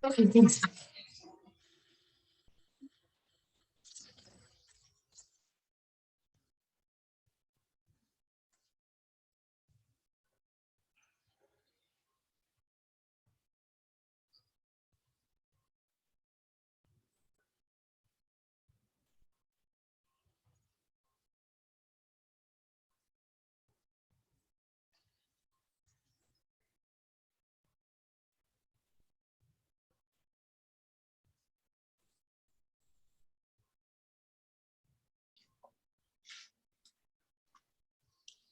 Okay, thanks.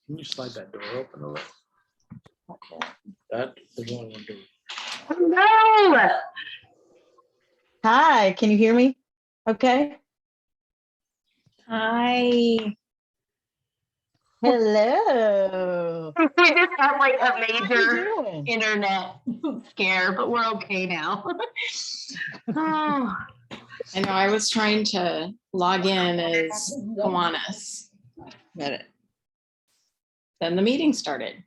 Can you slide that door open a little? That is one we're doing. Hello. Hi, can you hear me? Okay. Hi. Hello. We just had like a How you major doing? internet scare, but we're okay now. Oh, I know I was trying to log in as Kiwanis, but then the meeting started.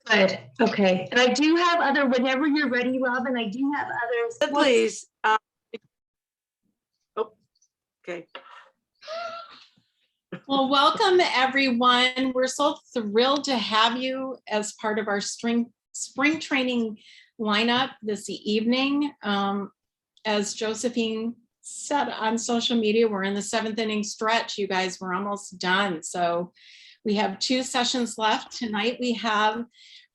good. Okay. And I do have other, whenever you're ready, Robin, I do have others. Please. Okay. Well, welcome everyone. We're so thrilled to have you as part of our spring training lineup this evening. As Josephine said on social media, we're in the 7th inning stretch. You guys, we're almost done. So we have 2 sessions left. Tonight we have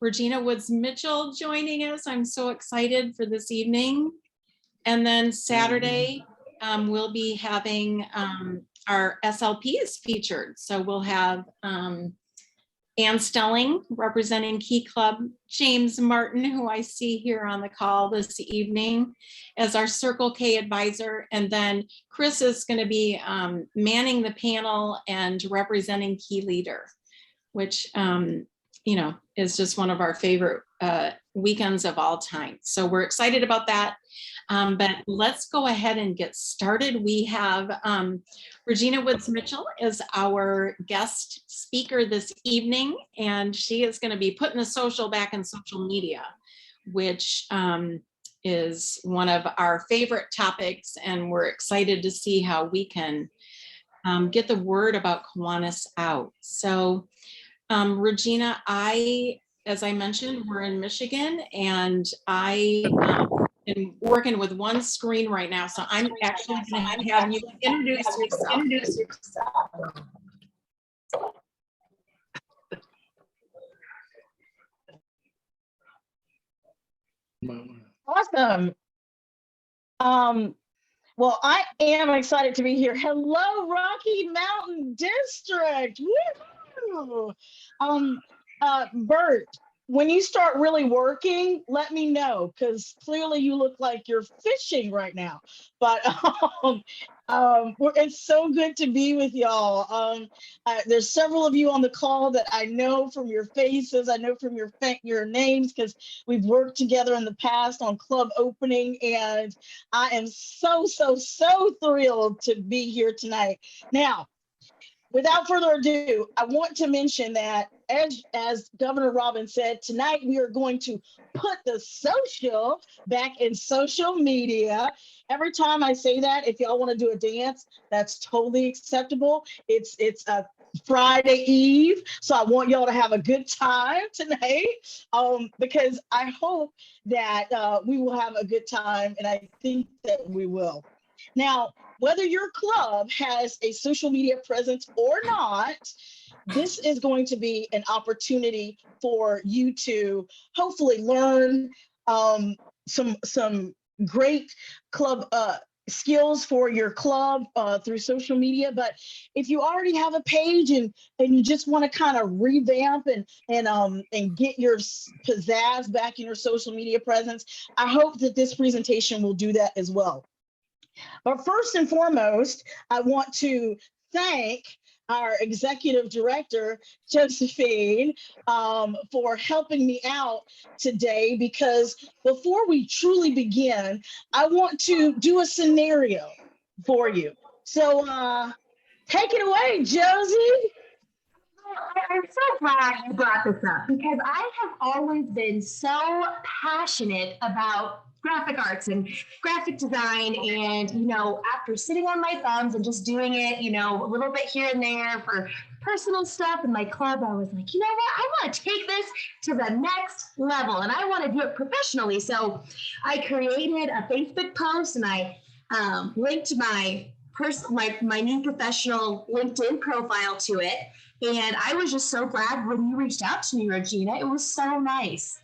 Regina Woods Mitchell joining us. I'm so excited for this evening. And then Saturday, we'll be having our SLPs featured. So we'll have Ann Stelling representing Key Club, James Martin, who I see here on the call this evening as our Circle K advisor. And then Chris is going to be manning the panel and representing Key Leader, which, you know, is just one of our favorite weekends of all time. So we're excited about that. But let's go ahead and get started. We have Regina Woods Mitchell is our guest speaker this evening, and she is going to be putting the social back in social media, which is one of our favorite topics. And we're excited to see how we can get the word about Kiwanis out. So Regina, as I mentioned, we're in Michigan, and I am working with one screen right now. So I'm actually going to have you introduce yourself. Awesome. Well, I am excited to be here. Hello, Rocky Mountain District. Woo! Bert, when you start really working, let me know, because clearly you look like you're fishing right now. But it's so good to be with y'all. There's several of you on the call that I know from your faces. I know from your names, because we've worked together in the past on club opening, and I am so thrilled to be here tonight. Now, without further ado, I want to mention that as Governor Robin said, tonight we are going to put the social back in social media. Every time I say that, if y'all want to do a dance, that's totally acceptable. It's a Friday Eve, so I want y'all to have a good time tonight, because I hope that we will have a good time, and I think that we will. Now, whether your club has a social media presence or not, this is going to be an opportunity for you to hopefully learn some great club skills for your club through social media. But if you already have a page and you just want to kind of revamp and get your pizzazz back in your social media presence, I hope that this presentation will do that as well. But first and foremost, I want to thank our executive director, Josephine, for helping me out today, because before we truly begin, I want to do a scenario for you. So take it away, Josie. I'm so glad you brought this up because I have always been so passionate about graphic arts and graphic design. And, after sitting on my thumbs and just doing it, a little bit here and there for personal stuff in my club, I was like, you know what? I want to take this to the next level and I want to do it professionally. So I created a Facebook post and I linked my new professional LinkedIn profile to it. And I was just so glad when you reached out to me, Regina. It was so nice.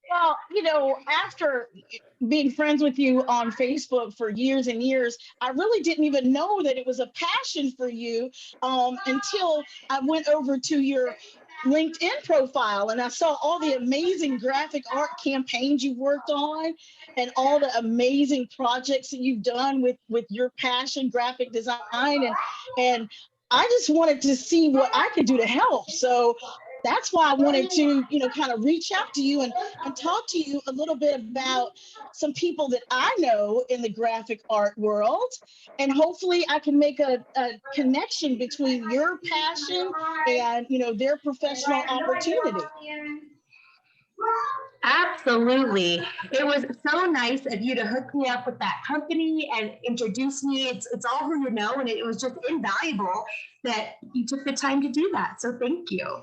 Well, after being friends with you on Facebook for years and years, I really didn't even know that it was a passion for you until I went over to your LinkedIn profile and I saw all the amazing graphic art campaigns you worked on and all the amazing projects that you've done with your passion, graphic design. And I just wanted to see what I could do to help. So that's why I wanted to, kind of reach out to you and talk to you a little bit about some people that I know in the graphic art world. And hopefully I can make a connection between your passion and, their professional opportunity. Absolutely. It was so nice of you to hook me up with that company and introduce me. It's all who you know, and it was just invaluable that you took the time to do that. So thank you.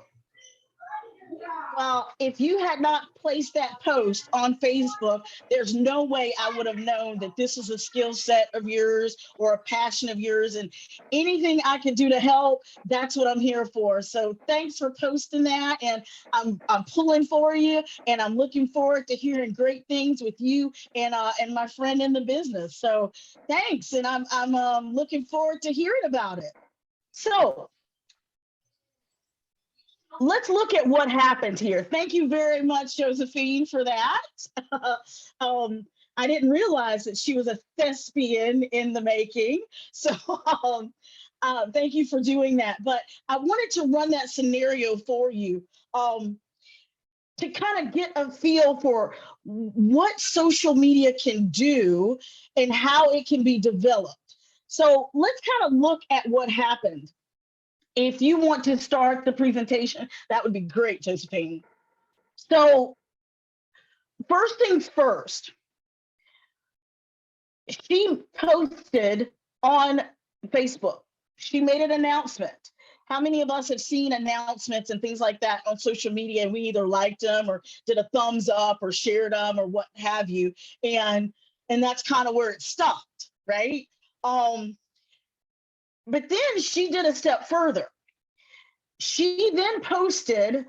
Well, if you had not placed that post on Facebook, there's no way I would have known that this is a skill set of yours or a passion of yours. And anything I can do to help, that's what I'm here for. So thanks for posting that. And I'm pulling for you, and I'm looking forward to hearing great things with you and my friend in the business. So thanks, and I'm looking forward to hearing about it. So let's look at what happened here. Thank you very much, Josephine, for that. I didn't realize that she was a thespian in the making. So thank you for doing that. But I wanted to run that scenario for you to kind of get a feel for what social media can do and how it can be developed. So let's kind of look at what happened. If you want to start the presentation, that would be great, Josephine. So first things first, she posted on Facebook. She made an announcement. How many of us have seen announcements and things like that on social media, and we either liked them or did a thumbs up or shared them or what have you, and that's kind of where it stopped, right? But then she did a step further. She then posted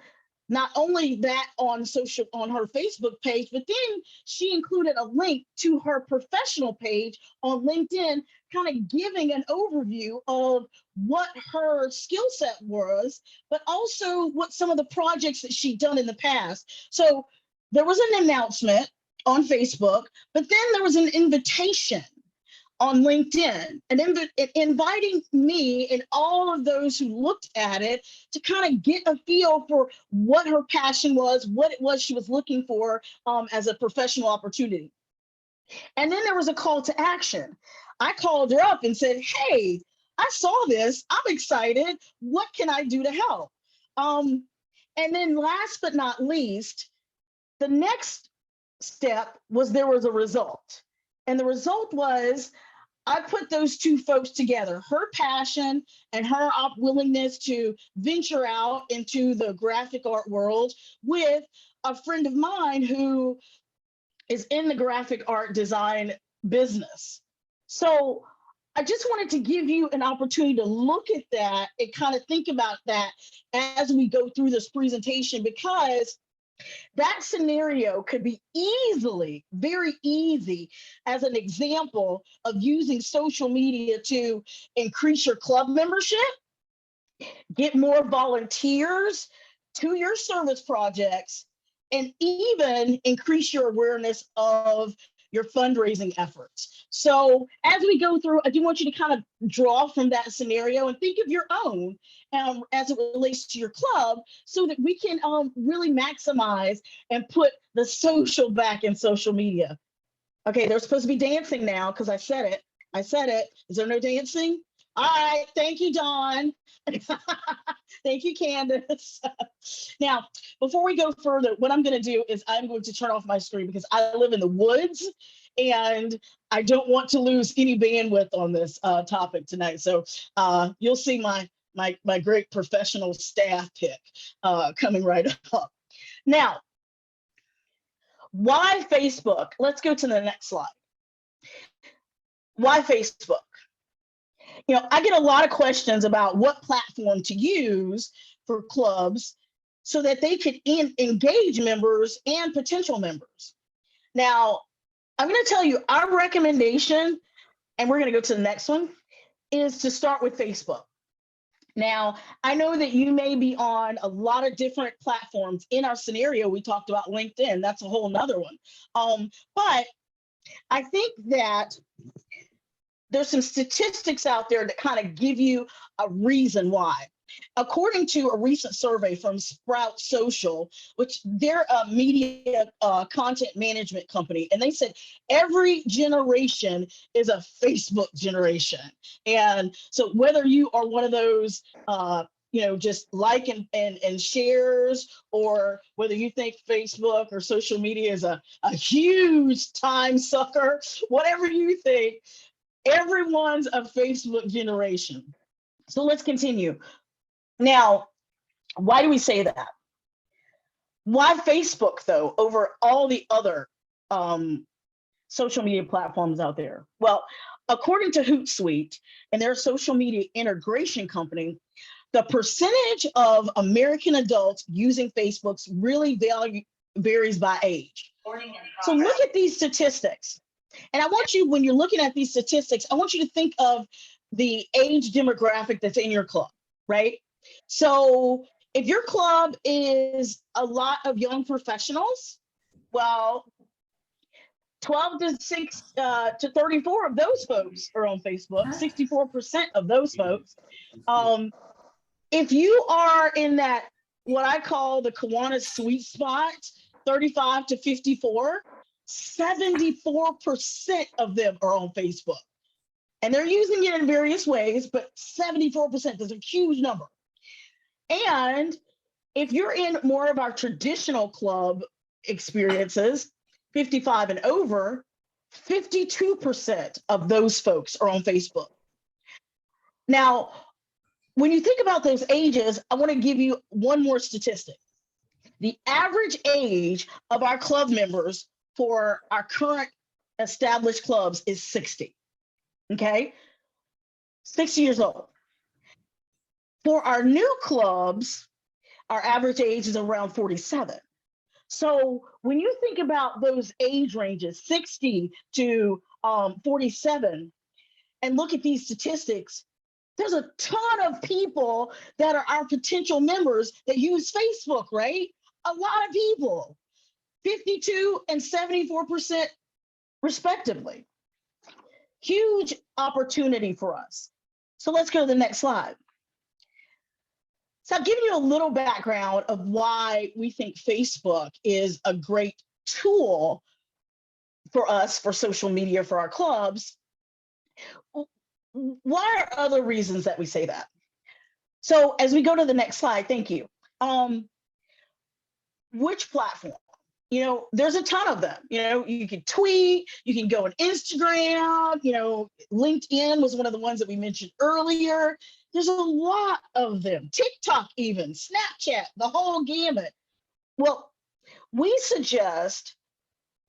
not only that on her Facebook page, but then she included a link to her professional page on LinkedIn, kind of giving an overview of what her skill set was, but also what some of the projects that she'd done in the past. So there was an announcement on Facebook, but then there was an invitation on LinkedIn and inviting me and all of those who looked at it to kind of get a feel for what her passion was, what it was she was looking for as a professional opportunity. And then there was a call to action. I called her up and said, hey, I saw this, I'm excited, what can I do to help? And then last but not least, the next step was there was a result. And the result was I put those two folks together, her passion and her willingness to venture out into the graphic art world with a friend of mine who is in the graphic art design business. So I just wanted to give you an opportunity to look at that and kind of think about that as we go through this presentation, because that scenario could be easily, very easy as an example of using social media to increase your club membership, get more volunteers to your service projects, and even increase your awareness of your fundraising efforts. So as we go through, I do want you to kind of draw from that scenario and think of your own as it relates to your club, so that we can really maximize and put the social back in social media. Okay, there's supposed to be dancing now because I said it. Is there no dancing? All right, thank you, Dawn. Thank you, Candace. Now, before we go further, what I'm going to do is I'm going to turn off my screen because I live in the woods and I don't want to lose any bandwidth on this topic tonight. So you'll see my great professional staff pick coming right up. Now, why Facebook? Let's go to the next slide. Why Facebook? You know, I get a lot of questions about what platform to use for clubs so that they could engage members and potential members. Now, I'm going to tell you our recommendation, and we're going to go to the next one, is to start with Facebook. Now, I know that you may be on a lot of different platforms. In our scenario, we talked about LinkedIn. That's a whole nother one. But I think that there's some statistics out there that kind of give you a reason why. According to a recent survey from Sprout Social, which they're a media content management company, and they said every generation is a Facebook generation. And so whether you are one of those, just like and shares, or whether you think Facebook or social media is a huge time sucker, whatever you think, everyone's a Facebook generation. So let's continue. Now, why do we say that? Why Facebook, though, over all the other social media platforms out there? Well, according to Hootsuite and their social media integration company, the percentage of American adults using Facebook's really varies by age. So look at these statistics. And I want you, when you're looking at these statistics, I want you to think of the age demographic that's in your club, right? So if your club is a lot of young professionals, well, 12 to 34 of those folks are on Facebook, 64% of those folks. If you are in that, what I call the Kiwanis sweet spot, 35 to 54, 74% of them are on Facebook. And they're using it in various ways, but 74% is a huge number. And if you're in more of our traditional club experiences, 55 and over, 52% of those folks are on Facebook. Now, when you think about those ages, I want to give you one more statistic. The average age of our club members for our current established clubs is 60, okay? 60 years old. For our new clubs, our average age is around 47. So when you think about those age ranges, 60 to 47, and look at these statistics, there's a ton of people that are our potential members that use Facebook, right? A lot of people, 52 and 74% respectively. Huge opportunity for us. So let's go to the next slide. So I've given you a little background of why we think Facebook is a great tool for us for social media for our clubs. What are other reasons that we say that? So as we go to the next slide, thank you. Which platform? You know, there's a ton of them. You know, you can tweet, you can go on Instagram, you know, LinkedIn was one of the ones that we mentioned earlier. There's a lot of them. TikTok even, Snapchat, the whole gamut. Well, we suggest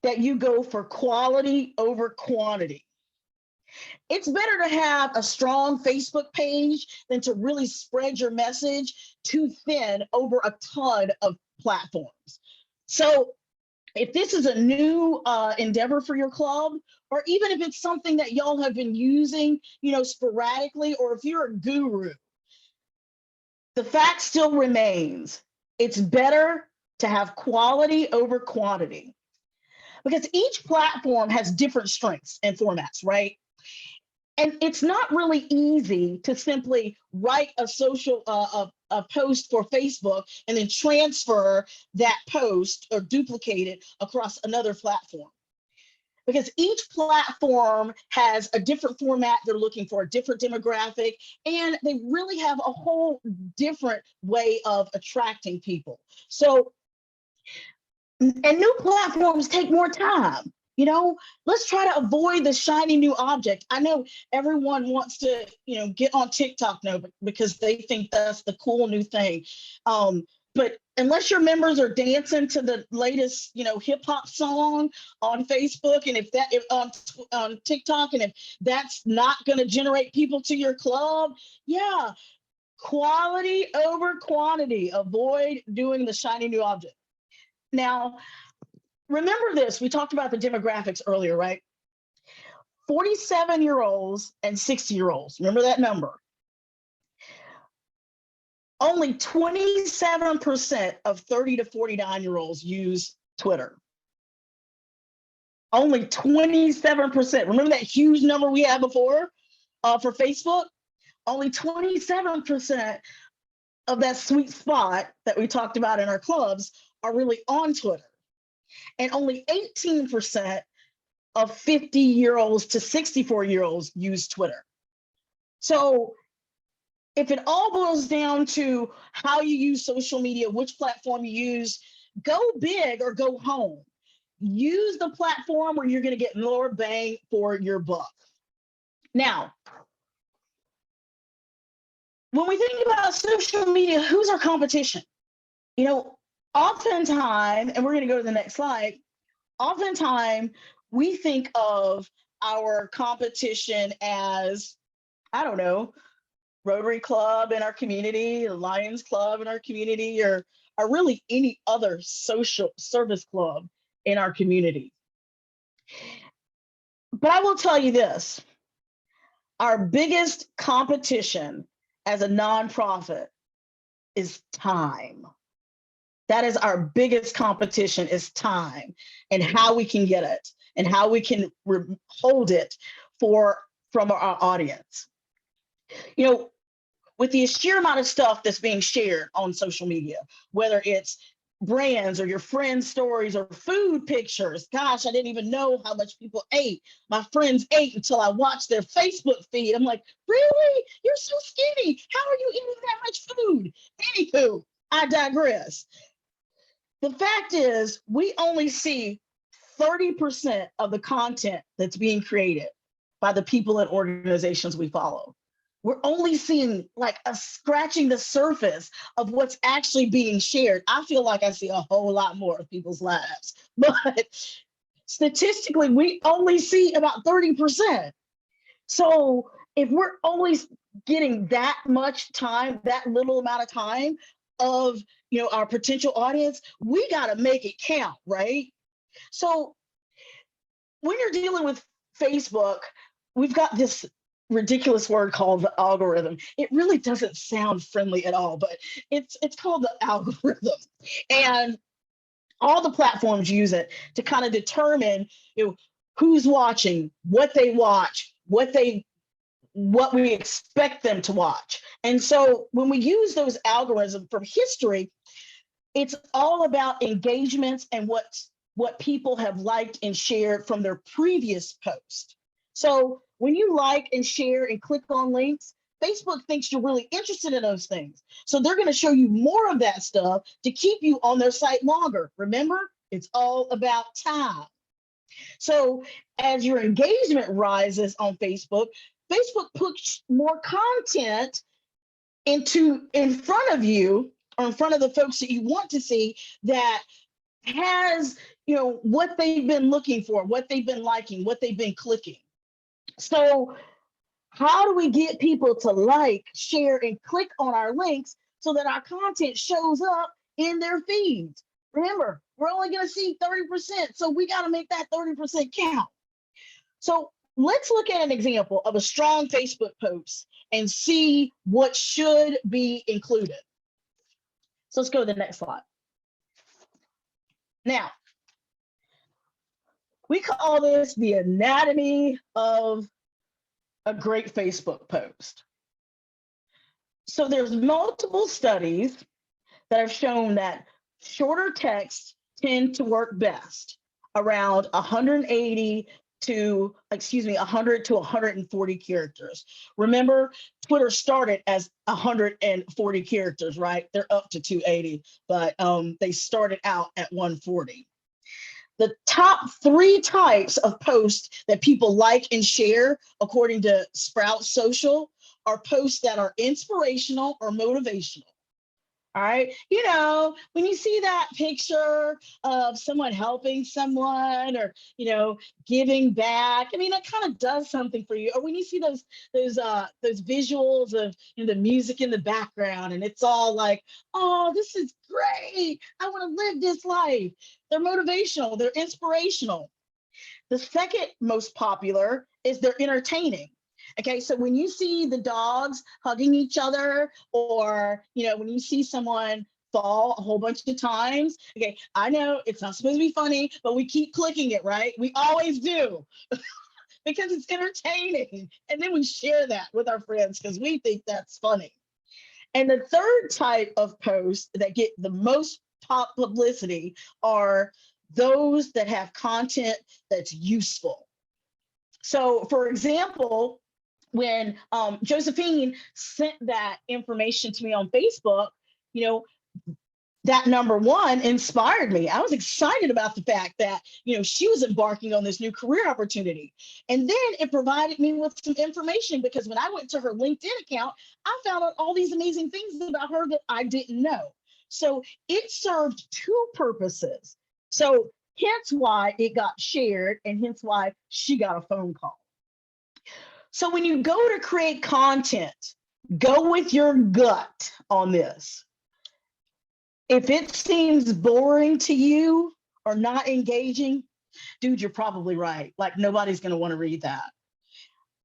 that you go for quality over quantity. It's better to have a strong Facebook page than to really spread your message too thin over a ton of platforms. So if this is a new endeavor for your club, or even if it's something that y'all have been using, you know, sporadically, or if you're a guru, the fact still remains, it's better to have quality over quantity, because each platform has different strengths and formats, right? And it's not really easy to simply write a social a post for Facebook and then transfer that post or duplicate it across another platform. because each platform has a different format. They're looking for a different demographic, and they really have a whole different way of attracting people. So, and new platforms take more time. Let's try to avoid the shiny new object. I know everyone wants to, get on TikTok now because they think that's the cool new thing. But unless your members are dancing to the latest, hip hop song on Facebook, and if on TikTok, and if that's not going to generate people to your club, yeah, quality over quantity. Avoid doing the shiny new object. Now, remember this, we talked about the demographics earlier, right? 47-year-olds and 60-year-olds, remember that number? Only 27% of 30 to 49-year-olds use Twitter. Only 27%. Remember that huge number we had before for Facebook? Only 27% of that sweet spot that we talked about in our clubs are really on Twitter. And only 18% of 50-year-olds to 64-year-olds use Twitter. So if it all boils down to how you use social media, which platform you use, go big or go home. Use the platform where you're going to get more bang for your buck. Now, when we think about social media, who's our competition? Oftentimes, and we're going to go to the next slide, oftentimes we think of our competition as, I don't know, Rotary Club in our community, Lions Club in our community, or really any other social service club in our community. But I will tell you this, our biggest competition as a nonprofit is time. That is our biggest competition, is time, and how we can get it and how we can hold it from our audience. With the sheer amount of stuff that's being shared on social media, whether it's brands or your friends' stories or food pictures. Gosh, I didn't even know how much people ate. My friends ate until I watched their Facebook feed. I'm like, really? You're so skinny. How are you eating that much food? Anywho, I digress. The fact is, we only see 30% of the content that's being created by the people and organizations we follow. We're only seeing like scratching the surface of what's actually being shared. I feel like I see a whole lot more of people's lives, but statistically, we only see about 30%. So if we're only getting that much time, that little amount of time of our potential audience, we got to make it count, right? So when you're dealing with Facebook, we've got this ridiculous word called the algorithm. It really doesn't sound friendly at all, but it's called the algorithm. And all the platforms use it to kind of determine who's watching, what they watch, what we expect them to watch. And so when we use those algorithms from history, it's all about engagements and what people have liked and shared from their previous post. So when you like and share and click on links, Facebook thinks you're really interested in those things. So they're going to show you more of that stuff to keep you on their site longer. Remember, it's all about time. So as your engagement rises on Facebook, Facebook puts more content in front of you, or in front of the folks that you want to see, that has what they've been looking for, what they've been liking, what they've been clicking. So how do we get people to like, share, and click on our links so that our content shows up in their feeds? Remember, we're only going to see 30%, so we got to make that 30% count. So let's look at an example of a strong Facebook post and see what should be included. So let's go to the next slide. Now, we call this the anatomy of a great Facebook post. So there's multiple studies that have shown that shorter texts tend to work best. around 100 to 140 characters. Remember, Twitter started as 140 characters, right? They're up to 280, but they started out at 140. The top 3 types of posts that people like and share, according to Sprout Social, are posts that are inspirational or motivational. All right. When you see that picture of someone helping someone or, giving back, I mean, that kind of does something for you. Or when you see those visuals of the music in the background and it's all like, oh, this is great. I want to live this life. They're motivational. They're inspirational. The second most popular is they're entertaining. Okay, so when you see the dogs hugging each other, or when you see someone fall a whole bunch of times, okay, I know it's not supposed to be funny, but we keep clicking it, right? We always do because it's entertaining, and then we share that with our friends because we think that's funny. And the third type of posts that get the most top publicity are those that have content that's useful. So, for example, when Josephine sent that information to me on Facebook, that number one inspired me. I was excited about the fact that, she was embarking on this new career opportunity. And then it provided me with some information because when I went to her LinkedIn account, I found out all these amazing things about her that I didn't know. So it served 2 purposes. So hence why it got shared and hence why she got a phone call. So when you go to create content, go with your gut on this. If it seems boring to you or not engaging, dude, you're probably right. Like nobody's going to want to read that.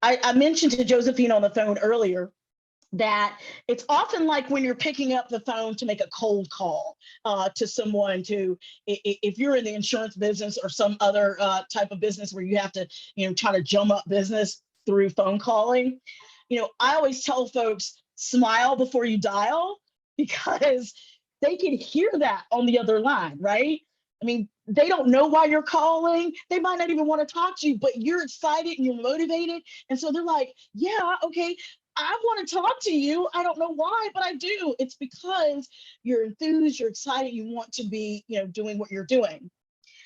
I mentioned to Josephine on the phone earlier that it's often like when you're picking up the phone to make a cold call to someone if you're in the insurance business or some other type of business where you have to, try to drum up business through phone calling. I always tell folks, smile before you dial, because they can hear that on the other line, right? I mean, they don't know why you're calling. They might not even want to talk to you, but you're excited and you're motivated. And so they're like, yeah, okay, I want to talk to you. I don't know why, but I do. It's because you're enthused, you're excited, you want to be, doing what you're doing.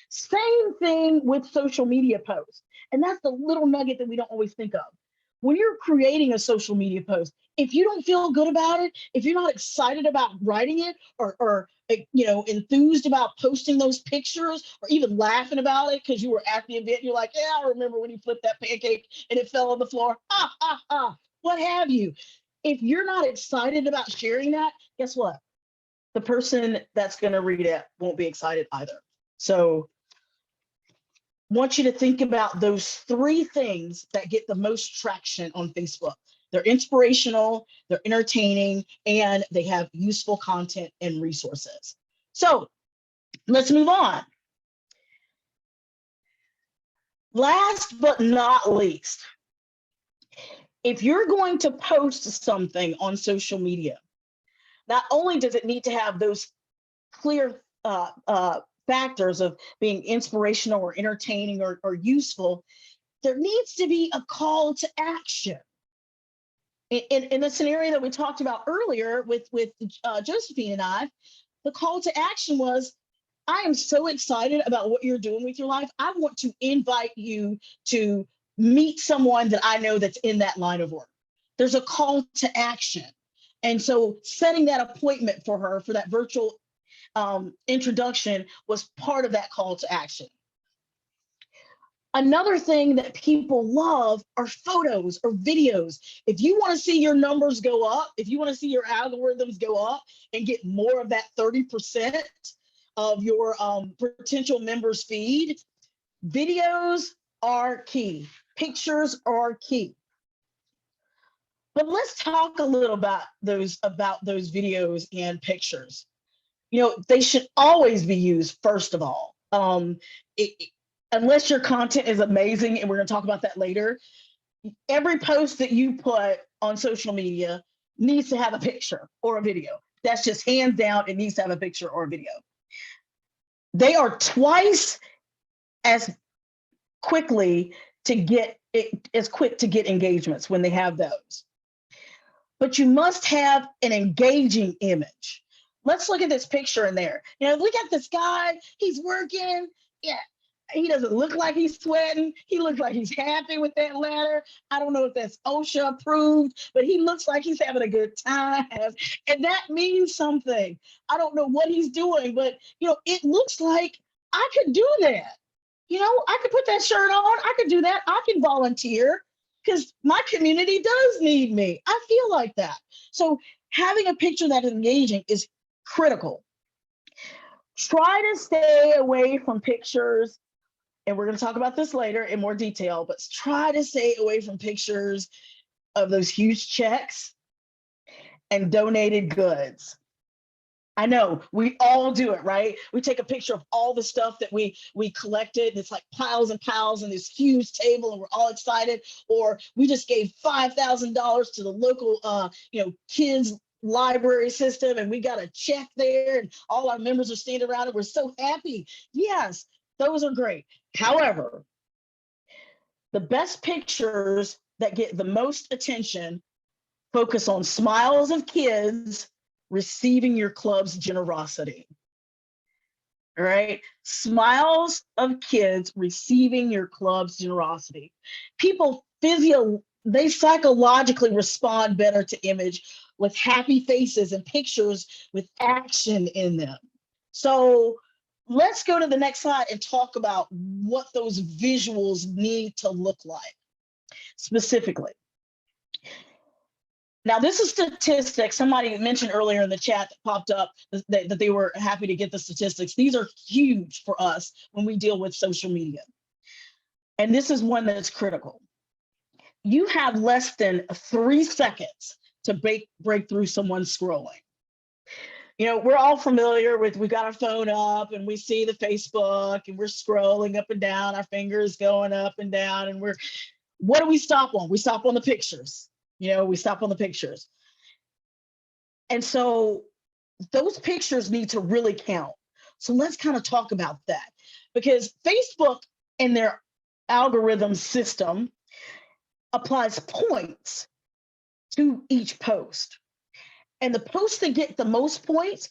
Same thing with social media posts. And that's the little nugget that we don't always think of. When you're creating a social media post, if you don't feel good about it, if you're not excited about writing it or enthused about posting those pictures or even laughing about it because you were at the event, you're like, yeah, I remember when you flipped that pancake and it fell on the floor, what have you. If you're not excited about sharing that, guess what? The person that's going to read it won't be excited either. So want you to think about those 3 things that get the most traction on Facebook. They're inspirational, they're entertaining, and they have useful content and resources. So let's move on. Last but not least, if you're going to post something on social media, not only does it need to have those clear factors of being inspirational or entertaining or useful, there needs to be a call to action. In the scenario that we talked about earlier with Josephine and I, the call to action was, I am so excited about what you're doing with your life. I want to invite you to meet someone that I know that's in that line of work. There's a call to action. And so setting that appointment for her for that virtual introduction was part of that call to action. Another thing that people love are photos or videos. If you want to see your numbers go up, if you want to see your algorithms go up and get more of that 30% of your potential members feed, videos are key. Pictures are key. But let's talk a little about those videos and pictures. They should always be used, first of all. Unless your content is amazing, and we're going to talk about that later, every post that you put on social media needs to have a picture or a video. That's just hands down, it needs to have a picture or a video. They are twice as quickly to get it, as quick to get engagements when they have those. But you must have an engaging image. Let's look at this picture in there. You know, look at this guy. He's working. Yeah, he doesn't look like he's sweating. He looks like he's happy with that ladder. I don't know if that's OSHA approved, but he looks like he's having a good time. And that means something. I don't know what he's doing, but you know, it looks like I could do that. You know, I could put that shirt on. I could do that. I can volunteer because my community does need me. I feel like that. So having a picture that is engaging is critical. Try to stay away from pictures, and we're going to talk about this later in more detail, but try to stay away from pictures of those huge checks and donated goods. I know we all do it, right? We take a picture of all the stuff that we collected. And it's like piles and piles and this huge table, and we're all excited. Or we just gave $5,000 to the local, kids library system, and we got a check there, and all our members are standing around, and we're so happy. Yes, those are great. However, the best pictures that get the most attention focus on smiles of kids receiving your club's generosity. All right, smiles of kids receiving your club's generosity. People they psychologically respond better to image with happy faces and pictures with action in them. So let's go to the next slide and talk about what those visuals need to look like specifically. Now, this is statistics. Somebody mentioned earlier in the chat that popped up that they were happy to get the statistics. These are huge for us when we deal with social media. And this is one that's critical. You have less than 3 seconds to break through someone scrolling. You know, we're all familiar with, we got our phone up and we see the Facebook and we're scrolling up and down, our fingers going up and down, and what do we stop on? We stop on the pictures. You know, we stop on the pictures. And so those pictures need to really count. So let's kind of talk about that, because Facebook and their algorithm system applies points to each post. And the posts that get the most points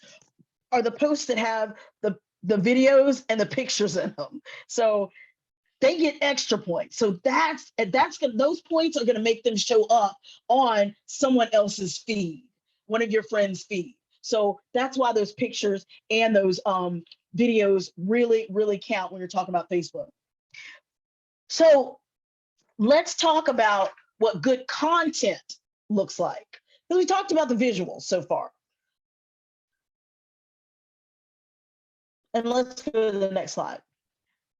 are the posts that have the videos and the pictures in them. So they get extra points. So those points are going to make them show up on someone else's feed, one of your friends' feed. So that's why those pictures and those videos really, really count when you're talking about Facebook. So let's talk about what good content looks like. Because we talked about the visuals so far. And let's go to the next slide.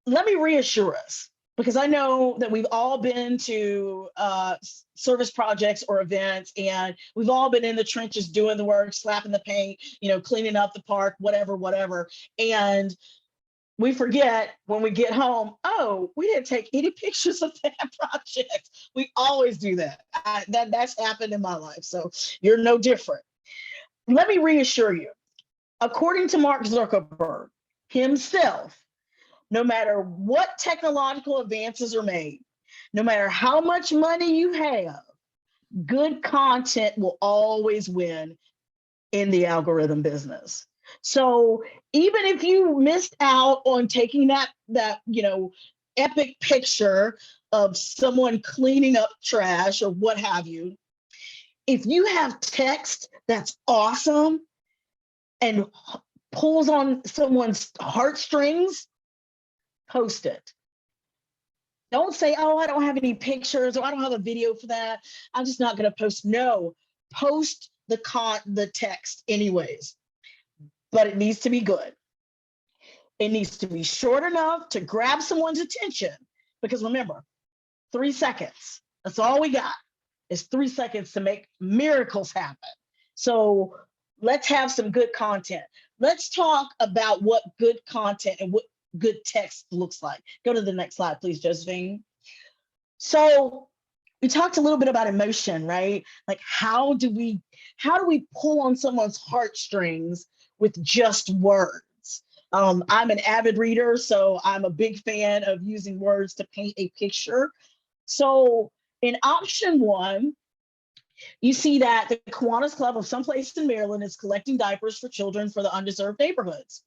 Let me reassure us, because I know that we've all been to service projects or events, and we've all been in the trenches doing the work, slapping the paint, cleaning up the park, whatever. And we forget when we get home, oh, we didn't take any pictures of that project. We always do that. That's happened in my life, so you're no different. Let me reassure you, according to Mark Zuckerberg himself, no matter what technological advances are made, no matter how much money you have, good content will always win in the algorithm business. So even if you missed out on taking that epic picture of someone cleaning up trash or what have you, if you have text that's awesome and pulls on someone's heartstrings, post it. Don't say, oh, I don't have any pictures, or I don't have a video for that, I'm just not going to post. No, post the text anyways, but it needs to be good. It needs to be short enough to grab someone's attention, because remember, 3 seconds, that's all we got, is 3 seconds to make miracles happen. So let's have some good content. Let's talk about what good content and what good text looks like. Go to the next slide, please, Josephine. So we talked a little bit about emotion, right? Like how do we pull on someone's heartstrings with just words? I'm an avid reader, so I'm a big fan of using words to paint a picture. So in option one, you see that the Kiwanis Club of someplace in Maryland is collecting diapers for children for the underserved neighborhoods.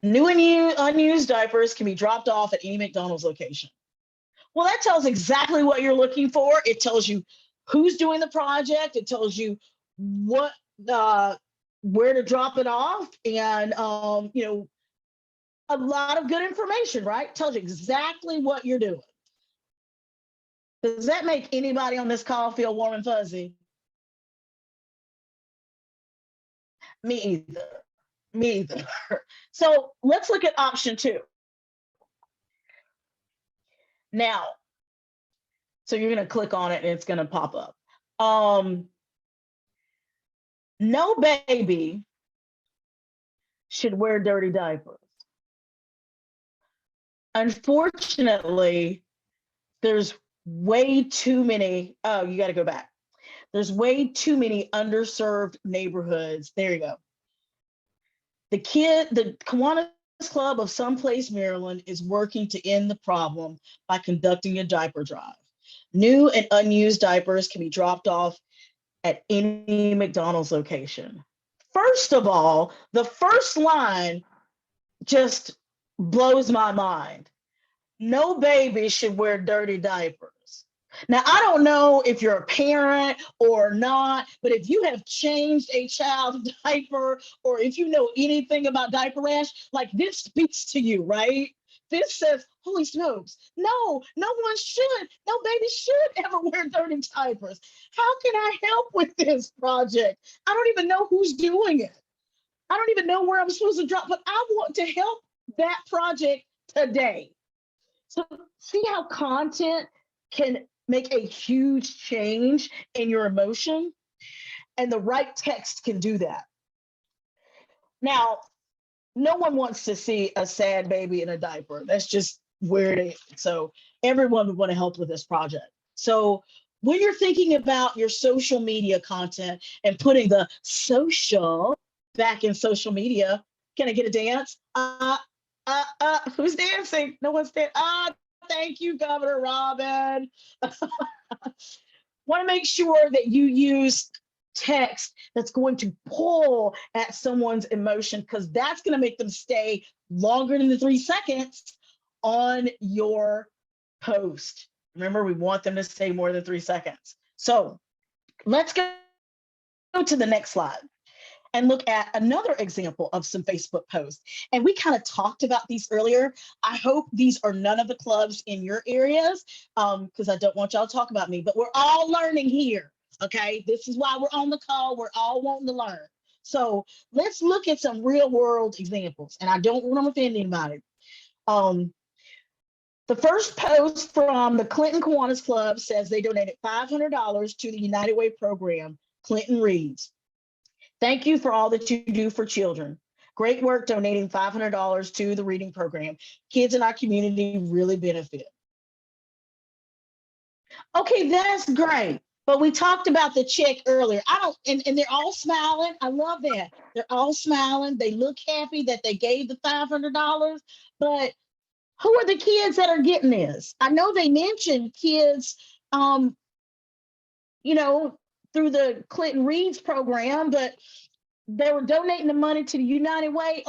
New and unused diapers can be dropped off at any McDonald's location. Well, that tells exactly what you're looking for. It tells you who's doing the project. It tells you what, where to drop it off, and a lot of good information, right? It tells you exactly what you're doing. Does that make anybody on this call feel warm and fuzzy? Me either. Me either. So let's look at option two. Now, so you're going to click on it and it's going to pop up. No baby should wear dirty diapers. Unfortunately, there's way too many. Oh, you got to go back. There's way too many underserved neighborhoods. There you go. The Kiwanis Club of someplace, Maryland is working to end the problem by conducting a diaper drive. New and unused diapers can be dropped off at any McDonald's location. First of all, the first line just blows my mind. No baby should wear dirty diapers. Now, I don't know if you're a parent or not, but if you have changed a child's diaper, or if you know anything about diaper rash, like, this speaks to you, right? This says, holy smokes, no one should, no baby should ever wear dirty diapers. How can I help with this project? I don't even know who's doing it. I don't even know where I'm supposed to drop, but I want to help that project today. So see how content can make a huge change in your emotion, and the right text can do that. Now, no one wants to see a sad baby in a diaper. That's just where it is. So everyone would want to help with this project. So when you're thinking about your social media content and putting the social back in social media, can I get a dance? Who's dancing? No one's dancing. Thank you, Governor Robin. Want to make sure that you use text that's going to pull at someone's emotion, because that's going to make them stay longer than the 3 seconds on your post. Remember, we want them to stay more than 3 seconds. So let's go to the next slide and look at another example of some Facebook posts. And we kind of talked about these earlier. I hope these are none of the clubs in your areas, because I don't want y'all to talk about me, but we're all learning here, okay? This is why we're on the call. We're all wanting to learn. So let's look at some real world examples, and I don't want to offend anybody. The first post from the Clinton Kiwanis Club says they donated $500 to the United Way program. Clinton reads, "Thank you for all that you do for children. Great work donating $500 to the reading program. Kids in our community really benefit." Okay, that's great. But we talked about the check earlier. And they're all smiling. I love that. They're all smiling. They look happy that they gave the $500. But who are the kids that are getting this? I know they mentioned kids, through the Clinton Reads program, but they were donating the money to the United Way.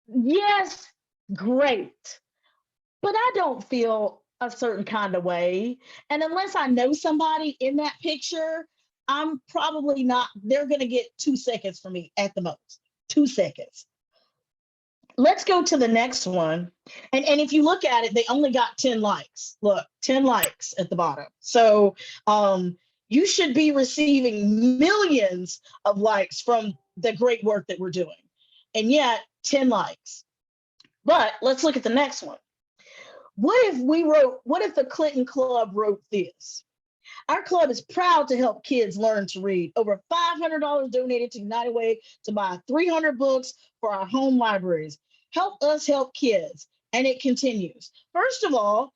Yes, great. But I don't feel a certain kind of way. And unless I know somebody in that picture, I'm probably not, they're going to get 2 seconds from me at the most. 2 seconds. Let's go to the next one. And if you look at it, they only got 10 likes. Look, 10 likes at the bottom. So you should be receiving millions of likes from the great work that we're doing. And yet 10 likes. But let's look at the next one. What if the Clinton Club wrote this? Our club is proud to help kids learn to read. Over $500 donated to United Way to buy 300 books for our home libraries. Help us help kids. And it continues. First of all,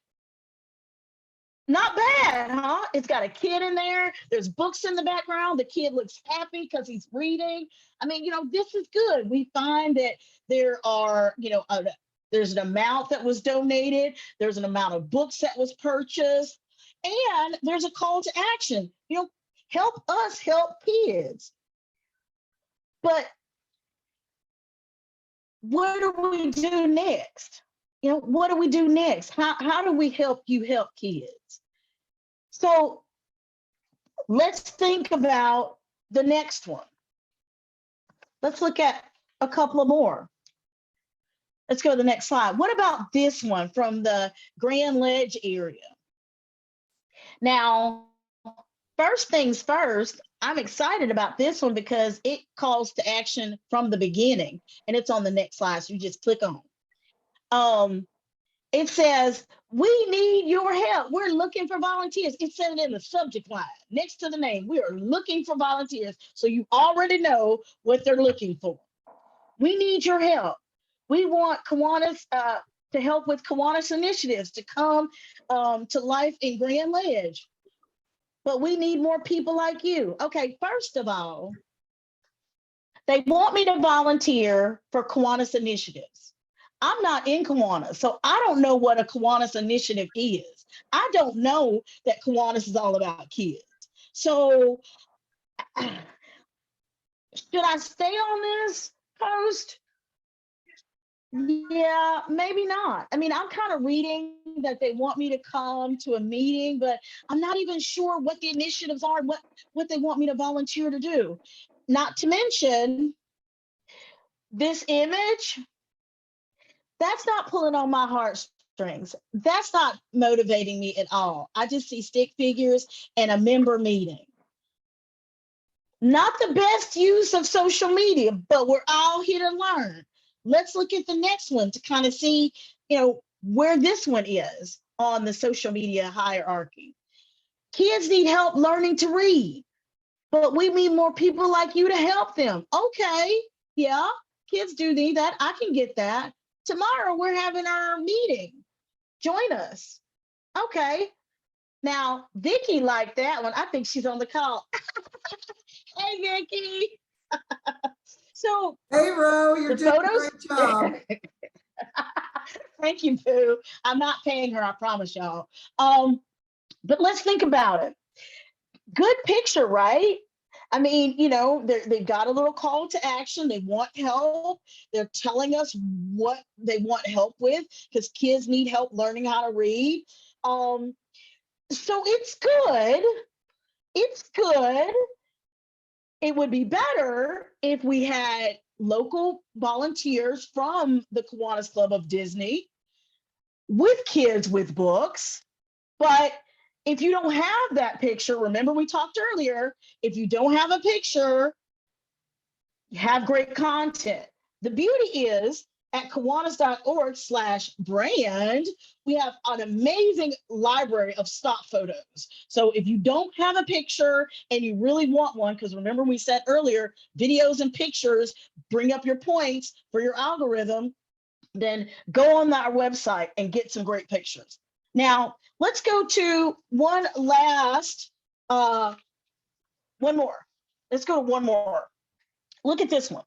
Not bad, huh? It's got a kid in there. There's books in the background. The kid looks happy because he's reading. I mean, this is good. We find that there are, there's an amount that was donated. There's an amount of books that was purchased. And there's a call to action, help us help kids. But what do we do next? What do we do next? How do we help you help kids? So let's think about the next one. Let's look at a couple of more. Let's go to the next slide. What about this one from the Grand Ledge area? Now, first things first, I'm excited about this one because it calls to action from the beginning, and it's on the next slide, so you just click on. It says, we need your help. We're looking for volunteers. It said it in the subject line next to the name. We are looking for volunteers. So you already know what they're looking for. We need your help. We want Kiwanis to help with Kiwanis initiatives to come to life in Grand Ledge. But we need more people like you. Okay, first of all, they want me to volunteer for Kiwanis initiatives. I'm not in Kiwanis, so I don't know what a Kiwanis initiative is. I don't know that Kiwanis is all about kids. So should I stay on this post? Yeah, maybe not. I mean, I'm kind of reading that they want me to come to a meeting, but I'm not even sure what the initiatives are, what they want me to volunteer to do. Not to mention this image. That's not pulling on my heartstrings. That's not motivating me at all. I just see stick figures and a member meeting. Not the best use of social media, but we're all here to learn. Let's look at the next one to kind of see, where this one is on the social media hierarchy. Kids need help learning to read, but we need more people like you to help them. Okay, yeah, kids do need that. I can get that. Tomorrow we're having our meeting. Join us. Okay. Now, Vicki liked that one. I think she's on the call. Hey, Vicki. So, hey, Ro, you're doing a great job. Thank you, Boo. I'm not paying her, I promise y'all. But let's think about it. Good picture, right? I mean, they've got a little call to action. They want help. They're telling us what they want help with because kids need help learning how to read. So it's good. It's good. It would be better if we had local volunteers from the Kiwanis Club of Disney with kids with books, but if you don't have that picture, remember we talked earlier, if you don't have a picture, you have great content. The beauty is at kiwanis.org/brand, we have an amazing library of stock photos. So if you don't have a picture and you really want one, because remember we said earlier, videos and pictures bring up your points for your algorithm, then go on our website and get some great pictures. Now, let's go to one more. Let's go to one more. Look at this one.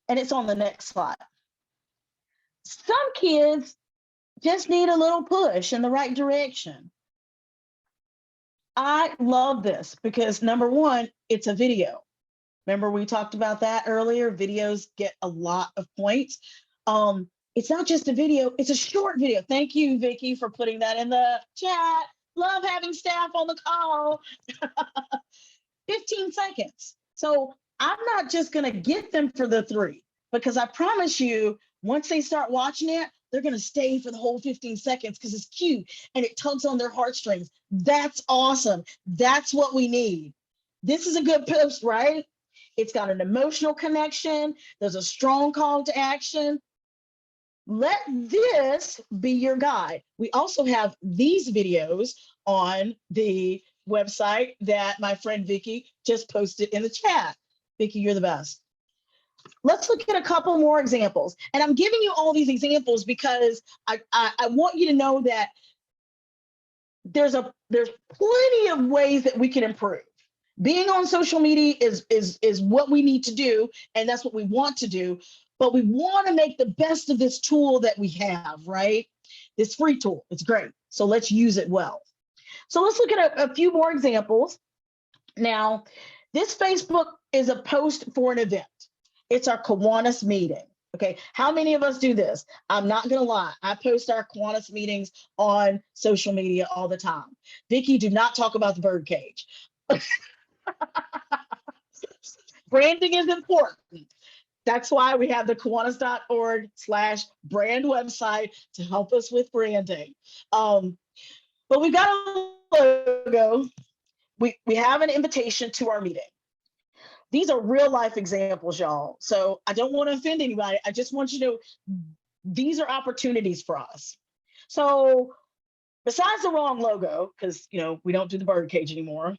And it's on the next slide. Some kids just need a little push in the right direction. I love this because number one, it's a video. Remember we talked about that earlier? Videos get a lot of points. It's not just a video, it's a short video. Thank you, Vicki, for putting that in the chat. Love having staff on the call. 15 seconds. So I'm not just gonna get them for the 3 because I promise you, once they start watching it, they're gonna stay for the whole 15 seconds because it's cute and it tugs on their heartstrings. That's awesome. That's what we need. This is a good post, right? It's got an emotional connection. There's a strong call to action. Let this be your guide. We also have these videos on the website that my friend Vicki just posted in the chat. Vicki, you're the best. Let's look at a couple more examples. And I'm giving you all these examples because I want you to know that there's plenty of ways that we can improve. Being on social media is what we need to do, and that's what we want to do. But we want to make the best of this tool that we have, right? This free tool, it's great. So let's use it well. So let's look at a few more examples. Now, this Facebook is a post for an event. It's our Kiwanis meeting. Okay, how many of us do this? I'm not gonna lie, I post our Kiwanis meetings on social media all the time. Vicki, do not talk about the birdcage. Branding is important. That's why we have the Kiwanis.org/brand website to help us with branding. But we've got a logo. We have an invitation to our meeting. These are real life examples, y'all. So I don't want to offend anybody. I just want you to know these are opportunities for us. So besides the wrong logo, because we don't do the birdcage anymore,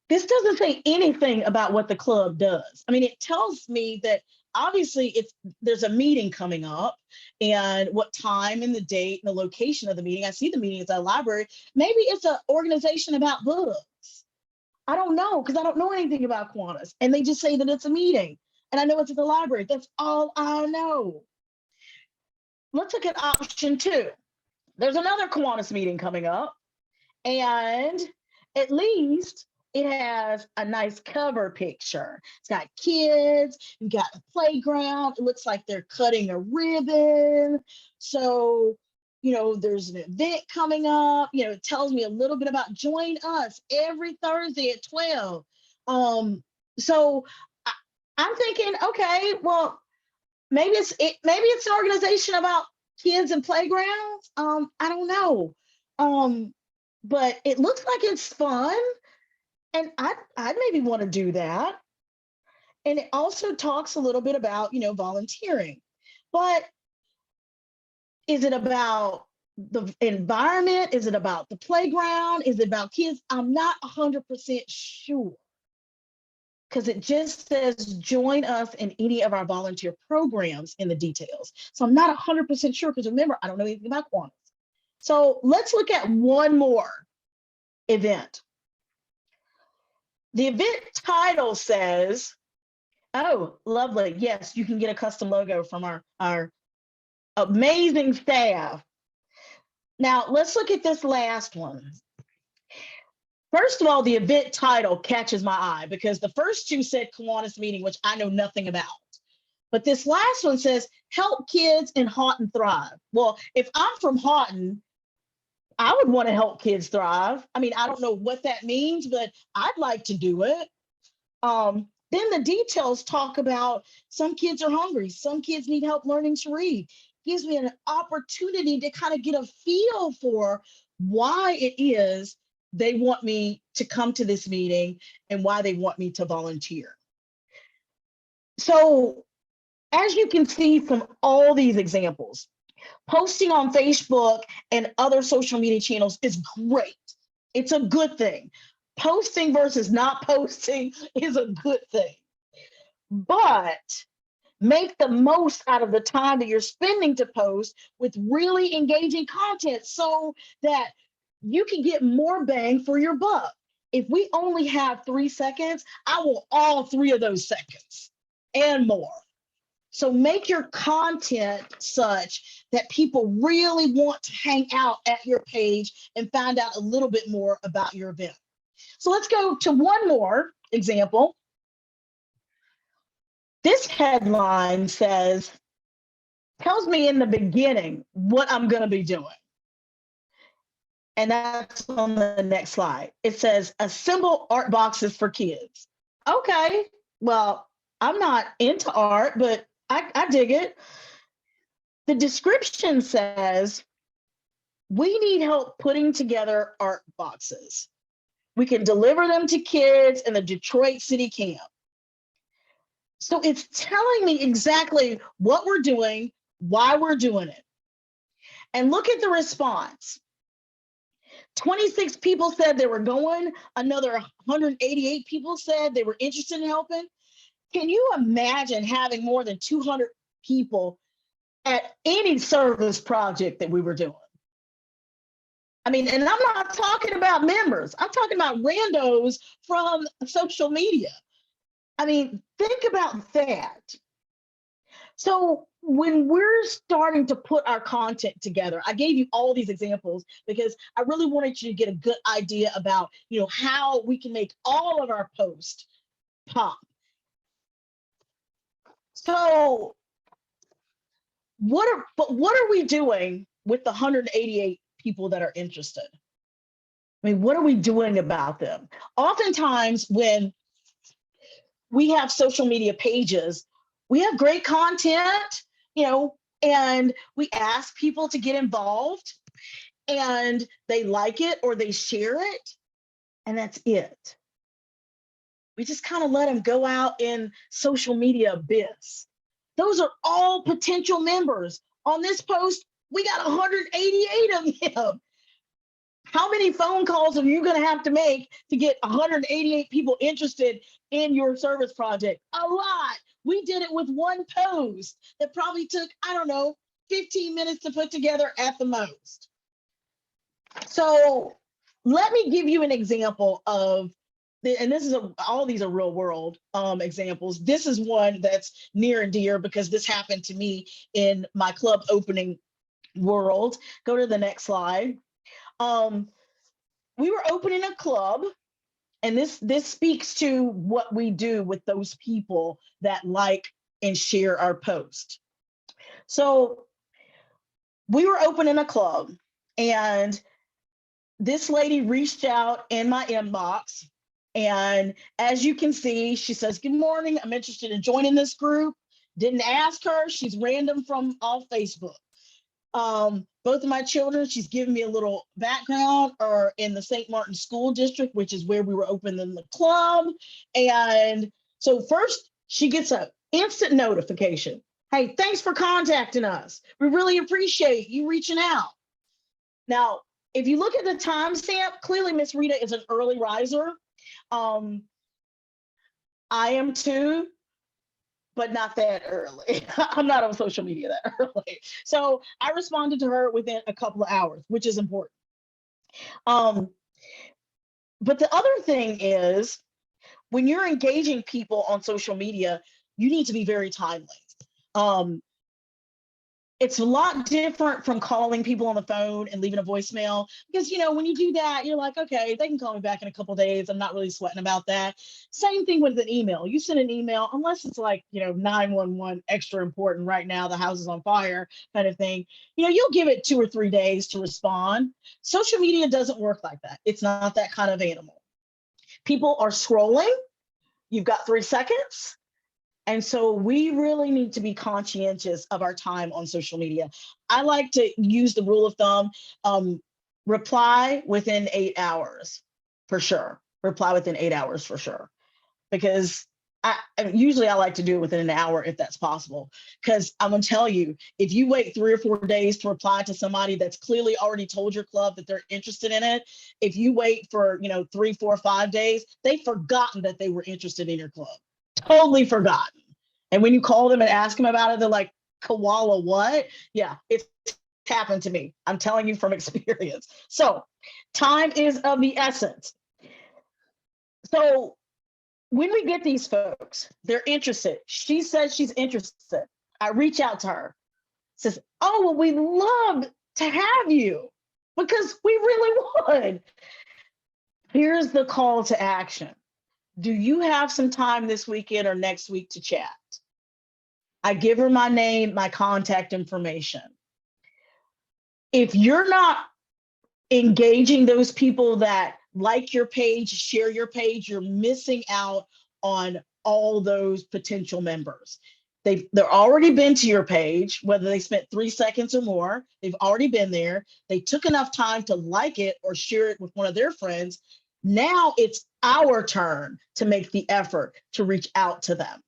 this doesn't say anything about what the club does. I mean, it tells me that obviously there's a meeting coming up and what time and the date and the location of the meeting. I see the meeting at the library. Maybe it's an organization about books. I don't know, because I don't know anything about Kiwanis. And they just say that it's a meeting. And I know it's at the library. That's all I know. Let's look at option 2. There's another Kiwanis meeting coming up. And at least it has a nice cover picture. It's got kids, you got a playground. It looks like they're cutting a ribbon. So, there's an event coming up. It tells me a little bit about join us every Thursday at 12. So I'm thinking, okay, well, maybe it's an organization about kids and playgrounds. I don't know. But it looks like it's fun. And I'd maybe want to do that. And it also talks a little bit about, volunteering. But is it about the environment? Is it about the playground? Is it about kids? I'm not 100% sure. Because it just says join us in any of our volunteer programs in the details. So I'm not 100% sure, because remember, I don't know anything about Kiwanis. So let's look at one more event. The event title says, oh, lovely. Yes, you can get a custom logo from our amazing staff. Now, let's look at this last one. First of all, the event title catches my eye because the first two said Kiwanis meeting, which I know nothing about. But this last one says, help kids in Houghton thrive. Well, if I'm from Houghton, I would want to help kids thrive. I mean, I don't know what that means, but I'd like to do it. Then the details talk about some kids are hungry. Some kids need help learning to read. Gives me an opportunity to kind of get a feel for why it is they want me to come to this meeting and why they want me to volunteer. So as you can see from all these examples, posting on Facebook and other social media channels is great. It's a good thing. Posting versus not posting is a good thing. But make the most out of the time that you're spending to post with really engaging content so that you can get more bang for your buck. If we only have 3 seconds, I want all 3 of those seconds and more. So make your content such that people really want to hang out at your page and find out a little bit more about your event. So let's go to one more example. This headline tells me in the beginning what I'm going to be doing. And that's on the next slide. It says, assemble art boxes for kids. Okay, well, I'm not into art, but I dig it. The description says, we need help putting together art boxes. We can deliver them to kids in the Detroit City Camp. So it's telling me exactly what we're doing, why we're doing it. And look at the response. 26 people said they were going. Another 188 people said they were interested in helping. Can you imagine having more than 200 people at any service project that we were doing? I mean, and I'm not talking about members. I'm talking about randos from social media. I mean, think about that. So when we're starting to put our content together, I gave you all these examples because I really wanted you to get a good idea about, how we can make all of our posts pop. So what are we doing with the 188 people that are interested? I mean, what are we doing about them? Oftentimes when we have social media pages, we have great content, and we ask people to get involved and they like it or they share it, and that's it. We just kind of let them go out in social media abyss. Those are all potential members. On this post, we got 188 of them. How many phone calls are you going to have to make to get 188 people interested in your service project? A lot. We did it with one post that probably took, 15 minutes to put together at the most. So let me give you an example of, and this is all these are real world examples. This is one that's near and dear because this happened to me in my club opening world. Go to the next slide. We were opening a club, and this speaks to what we do with those people that like and share our post. So we were opening a club, and this lady reached out in my inbox, and as you can see, she says, "Good morning, I'm interested in joining this group." Didn't ask her, she's random from off Facebook. Both of my children, she's given me a little background, are in the St. Martin School District, which is where we were opening the club. And so first she gets an instant notification. "Hey, thanks for contacting us. We really appreciate you reaching out." Now, if you look at the timestamp, clearly Miss Rita is an early riser. I am too, but not that early. I'm not on social media that early. So I responded to her within a couple of hours, which is important. But the other thing is, when you're engaging people on social media, you need to be very timely. It's a lot different from calling people on the phone and leaving a voicemail because, when you do that, you're like, okay, they can call me back in a couple of days. I'm not really sweating about that. Same thing with an email. You send an email, unless it's like, 911 extra important right now, the house is on fire kind of thing. You'll give it 2 or 3 days to respond. Social media doesn't work like that. It's not that kind of animal. People are scrolling. You've got 3 seconds. And so we really need to be conscientious of our time on social media. I like to use the rule of thumb, reply within 8 hours for sure. Reply within 8 hours for sure. Because usually I like to do it within an hour if that's possible. Because I'm gonna tell you, if you wait 3 or 4 days to reply to somebody that's clearly already told your club that they're interested in it, if you wait for 3, 4, 5 days, they've forgotten that they were interested in your club. Totally forgotten. And when you call them and ask them about it, they're like, "Koala what?" Yeah, it's happened to me. I'm telling you from experience. So time is of the essence. So when we get these folks, they're interested. She says she's interested. I reach out to her, says, "Oh, well, we'd love to have you because we really would." Here's the call to action. Do you have some time this weekend or next week to chat? I give her my name, my contact information. If you're not engaging those people that like your page, share your page, you're missing out on all those potential members. They're already been to your page, whether they spent 3 seconds or more, they've already been there. They took enough time to like it or share it with one of their friends. Now it's our turn to make the effort to reach out to them.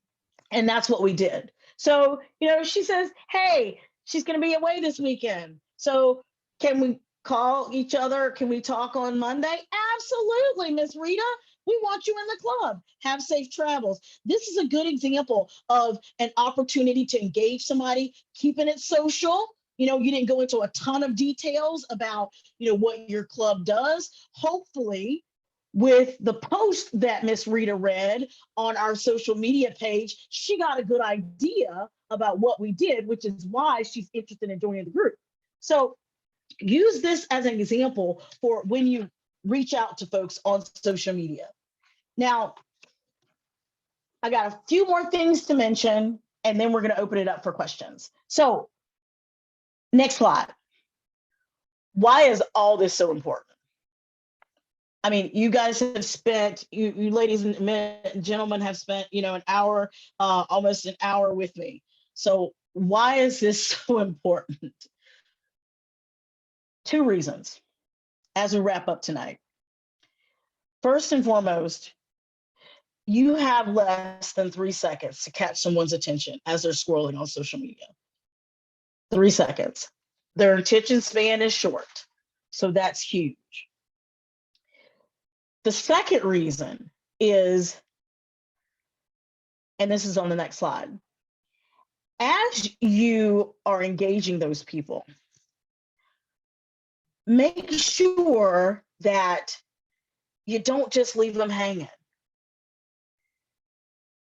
And that's what we did. So, she says, "Hey, she's going to be away this weekend. So can we call each other? Can we talk on Monday?" Absolutely, Miss Rita. We want you in the club. Have safe travels. This is a good example of an opportunity to engage somebody, keeping it social, You didn't go into a ton of details about, what your club does. Hopefully, with the post that Miss Rita read on our social media page, she got a good idea about what we did, which is why she's interested in joining the group. So use this as an example for when you reach out to folks on social media. Now, I got a few more things to mention, and then we're going to open it up for questions. So, next slide. Why is all this so important? I mean, you guys have spent, you ladies and gentlemen have spent, an hour, almost an hour with me. So why is this so important? 2 reasons as we wrap up tonight. First and foremost, you have less than 3 seconds to catch someone's attention as they're scrolling on social media. 3 seconds. Their attention span is short, so that's huge. The second reason is, and this is on the next slide, as you are engaging those people, make sure that you don't just leave them hanging.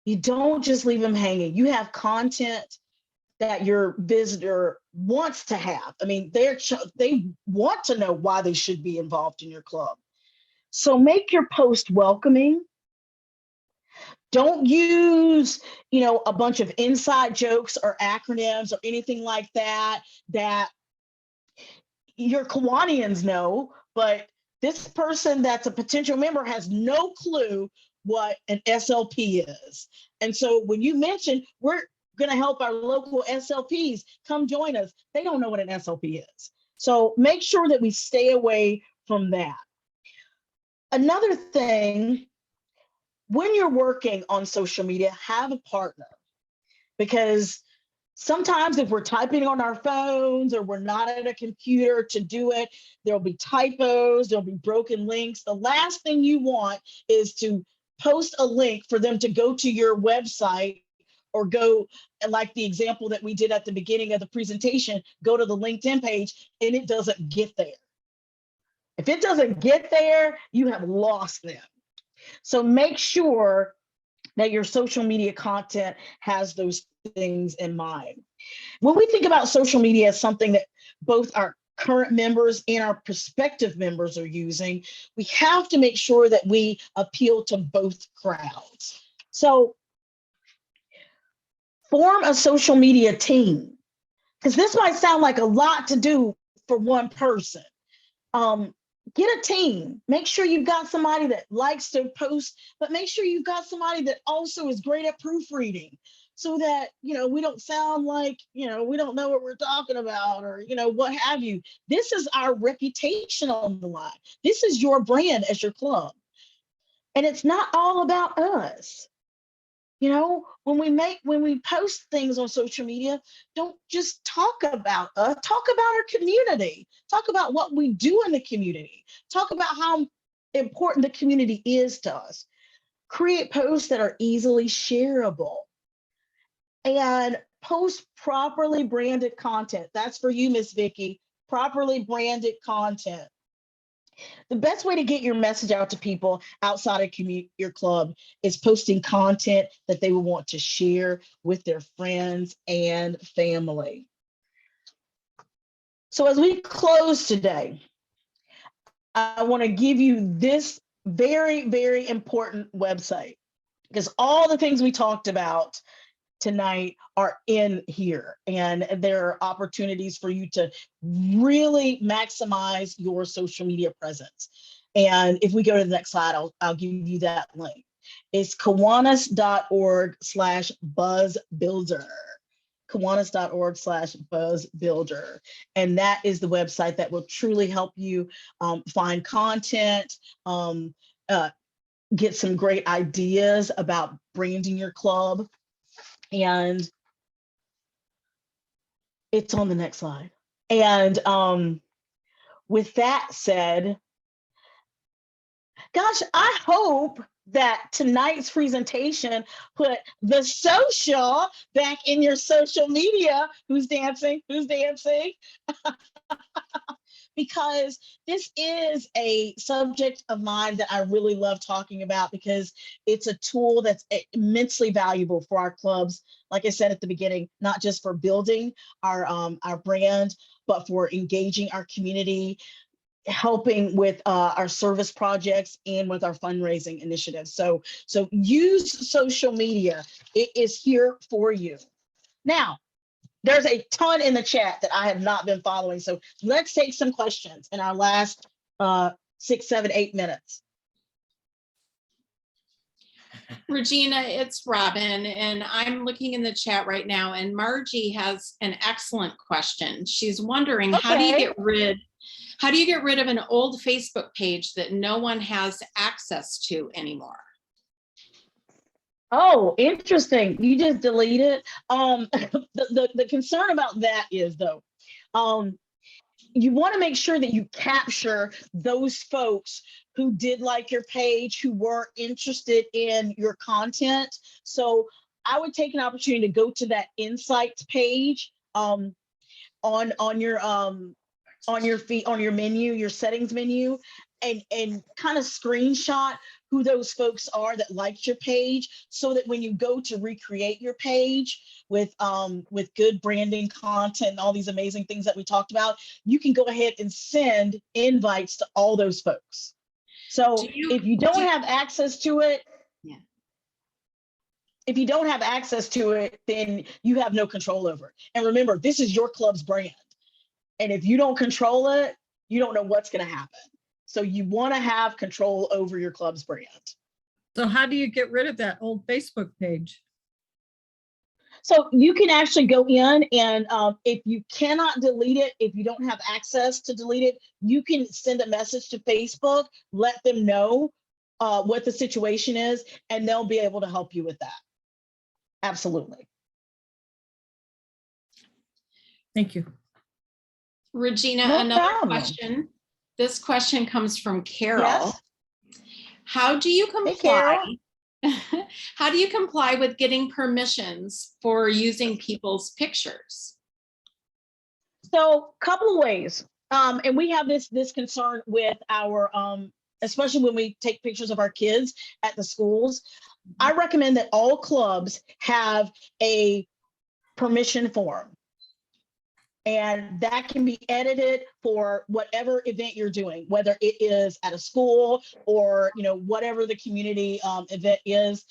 You don't just leave them hanging. You have content that your visitor wants to have. I mean, they want to know why they should be involved in your club. So make your post welcoming. Don't use, a bunch of inside jokes or acronyms or anything like that your Kiwanians know, but this person that's a potential member has no clue what an SLP is. And so when you mention, we're going to help our local SLPs come join us, they don't know what an SLP is. So make sure that we stay away from that. Another thing, when you're working on social media, have a partner, because sometimes if we're typing on our phones or we're not at a computer to do it, there'll be typos, there'll be broken links. The last thing you want is to post a link for them to go to your website or go, like the example that we did at the beginning of the presentation, go to the LinkedIn page and it doesn't get there. If it doesn't get there, you have lost them. So make sure that your social media content has those things in mind. When we think about social media as something that both our current members and our prospective members are using, we have to make sure that we appeal to both crowds. So form a social media team, because this might sound like a lot to do for one person. Get a team. Make sure you've got somebody that likes to post, but make sure you've got somebody that also is great at proofreading, so that, we don't sound like, we don't know what we're talking about, or, what have you. This is our reputation on the line. This is your brand as your club. And it's not all about us. When we post things on social media, don't just talk about us, talk about our community, talk about what we do in the community, talk about how important the community is to us. Create posts that are easily shareable, and post properly branded content. That's for you, Miss Vicky, properly branded content. The best way to get your message out to people outside of your club is posting content that they will want to share with their friends and family. So as we close today, I want to give you this very, very important website, because all the things we talked about tonight are in here, and there are opportunities for you to really maximize your social media presence. And if we go to the next slide, I'll give you that link. It's Kiwanis.org/buzzbuilder. Kiwanis.org/buzzbuilder. And that is the website that will truly help you find content, get some great ideas about branding your club. And it's on the next slide. And with that said, gosh, I hope that tonight's presentation put the social back in your social media. Who's dancing? Who's dancing? Because this is a subject of mine that I really love talking about, because it's a tool that's immensely valuable for our clubs. Like I said at the beginning, not just for building our brand, but for engaging our community, helping with our service projects and with our fundraising initiatives. So use social media. It is here for you. Now, there's a ton in the chat that I have not been following. So let's take some questions in our last 6, 7, 8 minutes. Regina, it's Robin, and I'm looking in the chat right now, and Margie has an excellent question. She's wondering, how do you get rid of an old Facebook page that no one has access to anymore? Oh, interesting. You just delete it. The concern about that is, though, you want to make sure that you capture those folks who did like your page, who were interested in your content. So I would take an opportunity to go to that insights page on your feed, on your menu, your settings menu, and kind of screenshot who those folks are that liked your page, so that when you go to recreate your page with good branding, content, and all these amazing things that we talked about, you can go ahead and send invites to all those folks. So if you don't have access to it, if you don't have access to it, then you have no control over it. And remember, this is your club's brand. And if you don't control it, you don't know what's going to happen. So you want to have control over your club's brand. So how do you get rid of that old Facebook page? So you can actually go in and if you cannot delete it, if you don't have access to delete it, you can send a message to Facebook, let them know what the situation is, and they'll be able to help you with that. Absolutely. Thank you. Regina, No another problem. question. This question comes from Carol. Yes. How do you Hey, Carol. comply? How do you comply with getting permissions for using people's pictures? So a couple of ways. And we have this concern with our, especially when we take pictures of our kids at the schools. I recommend that all clubs have a permission form. And that can be edited for whatever event you're doing, whether it is at a school or, whatever the community event is.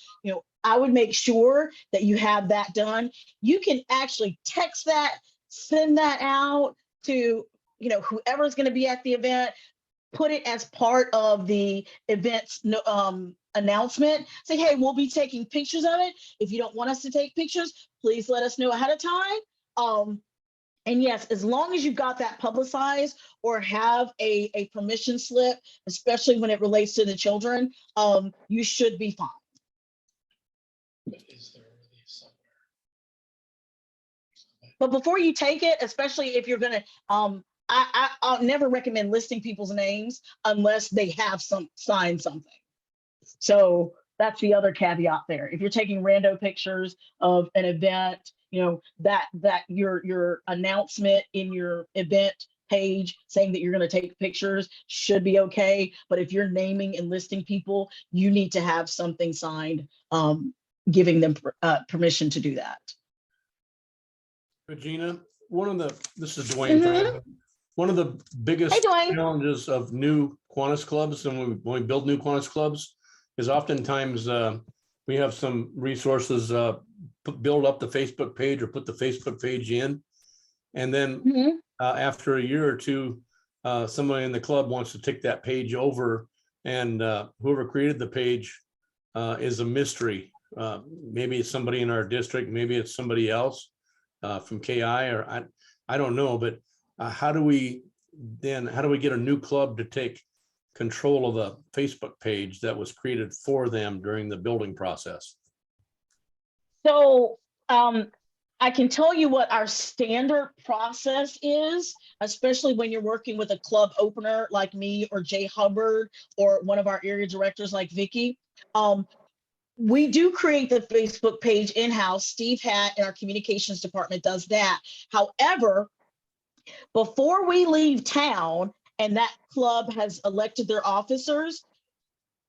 I would make sure that you have that done. You can actually text that, send that out to, whoever's going to be at the event, put it as part of the event's announcement. Say, hey, we'll be taking pictures of it. If you don't want us to take pictures, please let us know ahead of time. And yes, as long as you've got that publicized or have a permission slip, especially when it relates to the children, you should be fine. But before you take it, especially if you're gonna, I'll never recommend listing people's names unless they have signed something. So that's the other caveat there. If you're taking rando pictures of an event, that your announcement in your event page saying that you're going to take pictures should be okay. But if you're naming and listing people, you need to have something signed giving them permission to do that. Regina, this is Dwayne. Franklin. One of the biggest challenges of new Kiwanis clubs, and when we build new Kiwanis clubs, is oftentimes we have some resources build up the Facebook page or put the Facebook page in. And then after a year or two, somebody in the club wants to take that page over, and whoever created the page is a mystery. Maybe it's somebody in our district, maybe it's somebody else from KI, or I don't know, but how do we get a new club to take control of the Facebook page that was created for them during the building process? So I can tell you what our standard process is, especially when you're working with a club opener like me or Jay Hubbard or one of our area directors like Vicky. We do create the Facebook page in-house. Steve Hatt in our communications department does that. However, before we leave town and that club has elected their officers,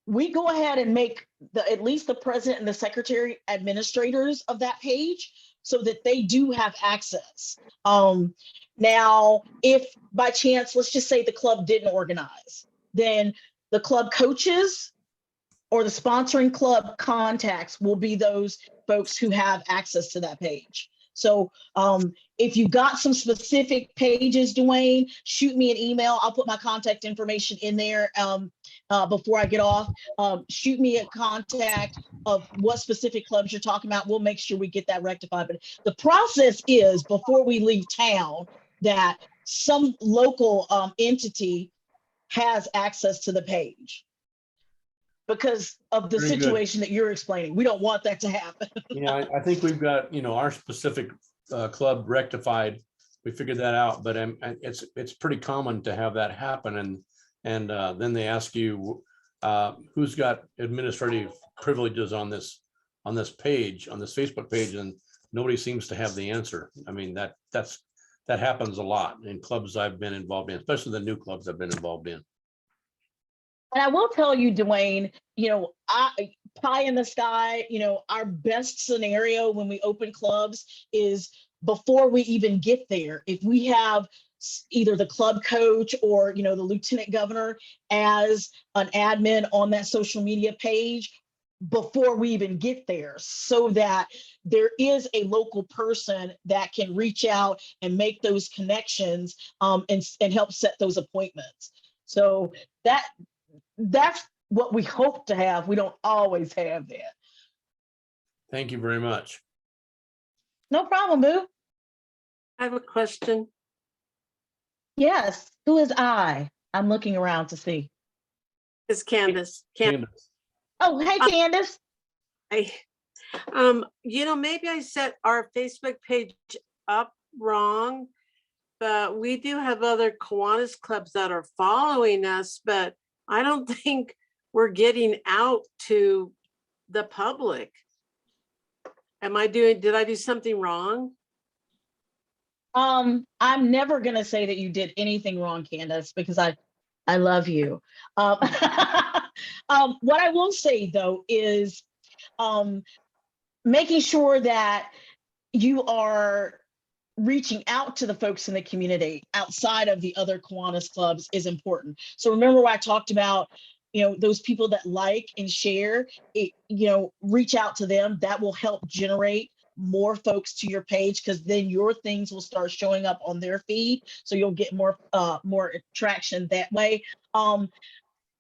we go ahead and make at least the president and the secretary administrators of that page so that they do have access. Now, if by chance, let's just say the club didn't organize, then the club coaches or the sponsoring club contacts will be those folks who have access to that page. So if you got some specific pages, Dwayne, shoot me an email. I'll put my contact information in there before I get off. Shoot me a contact of what specific clubs you're talking about. We'll make sure we get that rectified. But the process is before we leave town that some local entity has access to the page because of the Very good. situation that you're explaining. We don't want that to happen. Yeah, I think we've got, our specific club rectified. We figured that out, but it's pretty common to have that happen. And then they ask you who's got administrative privileges on this page, on this Facebook page, and nobody seems to have the answer. I mean, that happens a lot in clubs I've been involved in, especially the new clubs I've been involved in. And I will tell you, Dwayne, pie in the sky, our best scenario when we open clubs is before we even get there. If we have either the club coach or, the lieutenant governor as an admin on that social media page before we even get there, so that there is a local person that can reach out and make those connections and help set those appointments. So that's what we hope to have. We don't always have that. Thank you very much. No problem, Boo. I have a question. Yes. Who is I? I'm looking around to see. It's Candace. Candace. Oh, hey, Candace. Maybe I set our Facebook page up wrong, but we do have other Kiwanis clubs that are following us, but I don't think we're getting out to the public. Did I do something wrong? I'm never going to say that you did anything wrong, Candace, because I love you. What I will say, though, is making sure that you are reaching out to the folks in the community outside of the other Kiwanis clubs is important. So remember what I talked about, those people that like and share it, reach out to them. That will help generate more folks to your page, because then your things will start showing up on their feed. So you'll get more traction that way.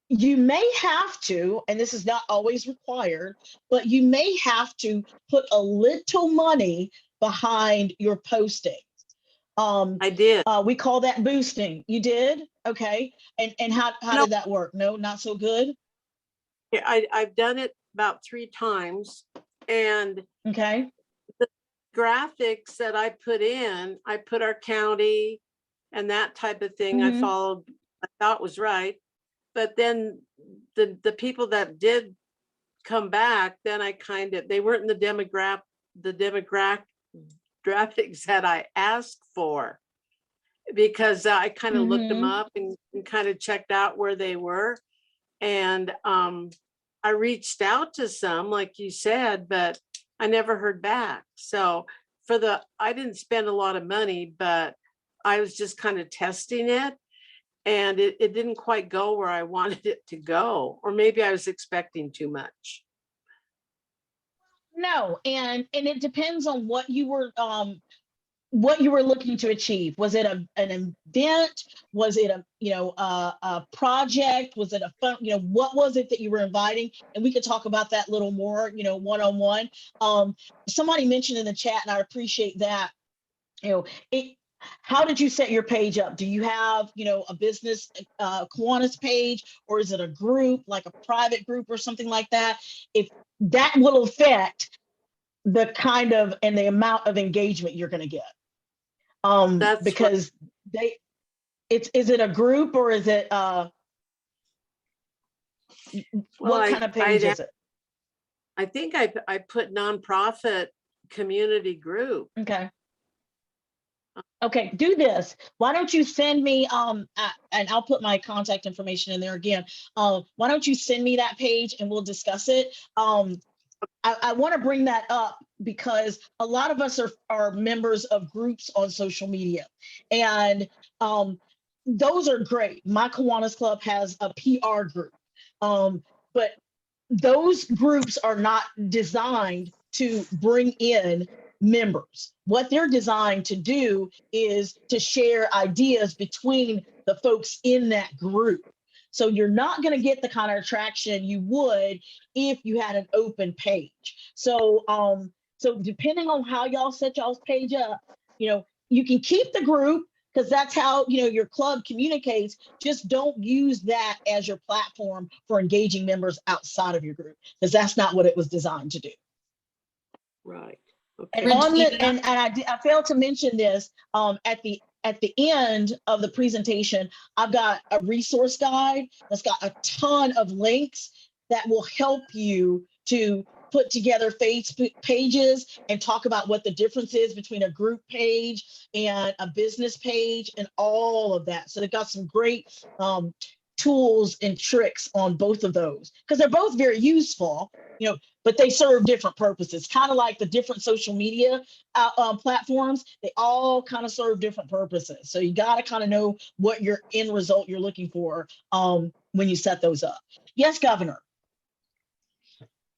You may have to, and this is not always required, but you may have to put a little money behind your posting. I did. We call that boosting. You did? Okay. And how did that work? No, not so good? Yeah, I've done it about 3 times. And okay, the graphics that I put our county and that type of thing. I followed, I thought was right. But then the people that did come back, then they weren't in the demographics that I asked for, because I kind of looked them up and kind of checked out where they were. And I reached out to some, like you said, but I never heard back. So I didn't spend a lot of money, but I was just kind of testing it. And it didn't quite go where I wanted it to go, or maybe I was expecting too much. No, and it depends on what you were looking to achieve. Was it an event? Was it a project? Was it a fun? What was it that you were inviting? And we could talk about that a little more, one-on-one. Somebody mentioned in the chat, and I appreciate that. How did you set your page up? Do you have, a business Kiwanis page, or is it a group, like a private group or something like that? If that will affect the kind of and the amount of engagement you're going to get. That's because is it a group, or is it what kind of page is it? I think I put nonprofit community group. Okay. Okay, do this. Why don't you send me, and I'll put my contact information in there again. Why don't you send me that page and we'll discuss it? I want to bring that up because a lot of us are members of groups on social media, and those are great. My Kiwanis Club has a PR group, but those groups are not designed to bring in members. What they're designed to do is to share ideas between the folks in that group. So you're not going to get the kind of attraction you would if you had an open page. So so depending on how y'all set y'all's page up, you can keep the group because that's how your club communicates. Just don't use that as your platform for engaging members outside of your group, because that's not what it was designed to do. Right. Okay. And I failed to mention this at the end of the presentation. I've got a resource guide that's got a ton of links that will help you to put together Facebook pages and talk about what the difference is between a group page and a business page and all of that. So they've got some great tools and tricks on both of those because they're both very useful, but they serve different purposes, kind of like the different social media platforms. They all kind of serve different purposes. So you got to kind of know what your end result you're looking for when you set those up. Yes, Governor.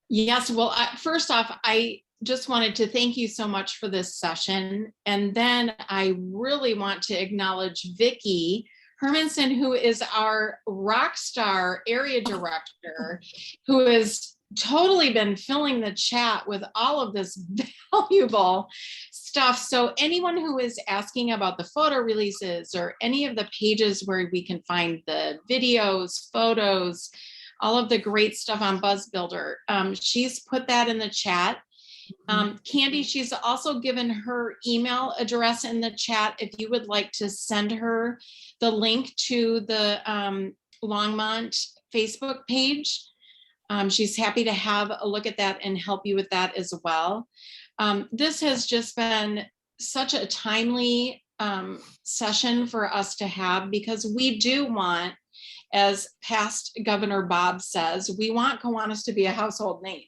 Yes, well, first off, I just wanted to thank you so much for this session. And then I really want to acknowledge Vicki Hermanson, who is our rock star area director, who has totally been filling the chat with all of this valuable stuff. So anyone who is asking about the photo releases or any of the pages where we can find the videos, photos, all of the great stuff on BuzzBuilder, she's put that in the chat. Candy, she's also given her email address in the chat if you would like to send her the link to the Longmont Facebook page. She's happy to have a look at that and help you with that as well. This has just been such a timely session for us to have, because we do want, as past Governor Bob says, we want Kiwanis to be a household name.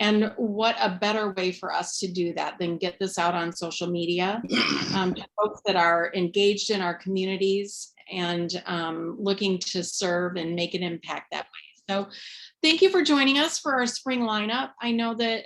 And what a better way for us to do that than get this out on social media to folks that are engaged in our communities and looking to serve and make an impact that way. So thank you for joining us for our spring lineup. I know that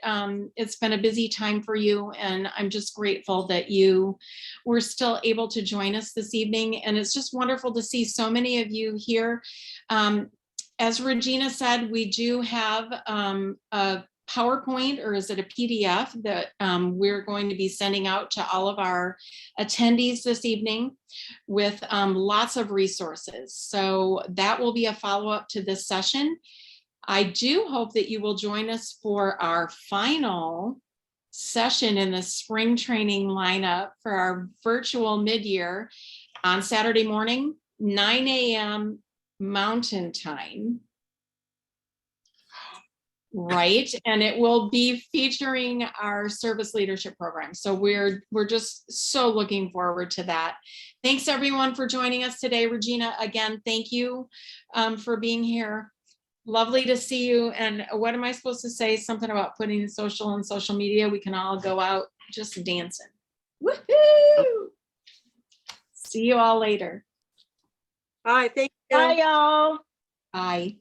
it's been a busy time for you, and I'm just grateful that you were still able to join us this evening. And it's just wonderful to see so many of you here. As Regina said, we do have a PowerPoint, or is it a PDF, that we're going to be sending out to all of our attendees this evening with lots of resources. So that will be a follow-up to this session. I do hope that you will join us for our final session in the spring training lineup for our virtual mid-year on Saturday morning, 9 a.m. Mountain Time. Right, and it will be featuring our service leadership program. So we're just so looking forward to that. Thanks everyone for joining us today. Regina, again, thank you for being here. Lovely to see you. And what am I supposed to say? Something about putting social on social media. We can all go out just dancing. Woohoo! See you all later. Bye. Thank you. Bye, y'all. Bye.